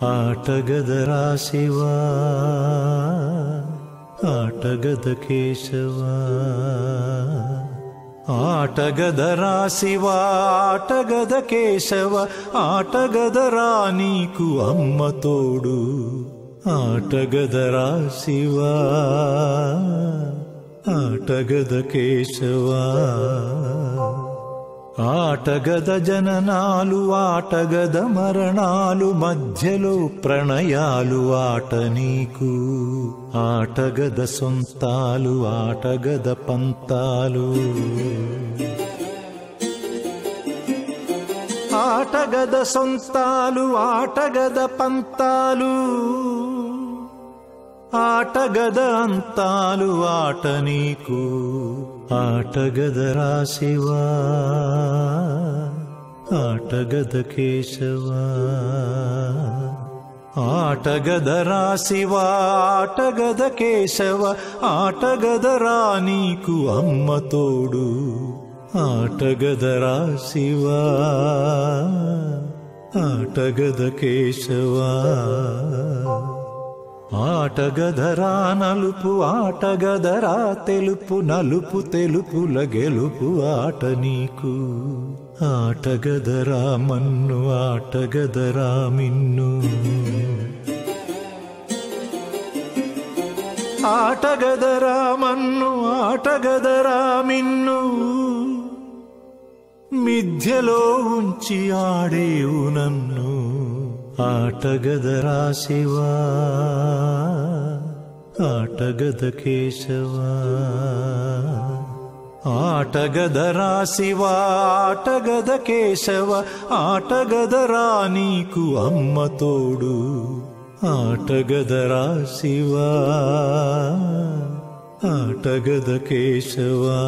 ఆటగదరా శివా ఆటగద కేశవా ఆటగదరా శివా ఆటగద కేశవ ఆటగదరా నీకు అమ్మ తోడు ఆటగదరా శివా ఆటగద కేశవా ఆటగద జననాలు ఆటగద మరణాలు మధ్యలో ప్రణయాలు ఆట నీకు ఆటగద సొంతాలు ఆటగద పంతాలు ఆటగద సొంతాలు ఆటగద పంతాలు ఆటగద అంతాలు ఆట నీకు ఆటగదరా శివా ఆటగద కేశవా ఆటగదరా శివా ఆటగద కేశవ ఆటగదరా నీకు అమ్మ తోడు ఆటగదరా శివా ఆటగద కేశవా ఆటగదరా నలుపు ఆటగదరా తెలుపు నలుపు తెలుపుల గెలుపు ఆట నీకు ఆటగదరా మన్ను ఆటగదరా మిన్ను ఆటగదరా మన్ను ఆటగదరా మిన్ను మిథ్యలో ఉంచి ఆడేవు నన్ను ఆటగదరా శివా ఆటగద కేశవా ఆటగదరా శివా ఆటగద కేశవ ఆటగదరా నీకు అమ్మ తోడు ఆటగదరా శివా ఆటగద కేశవా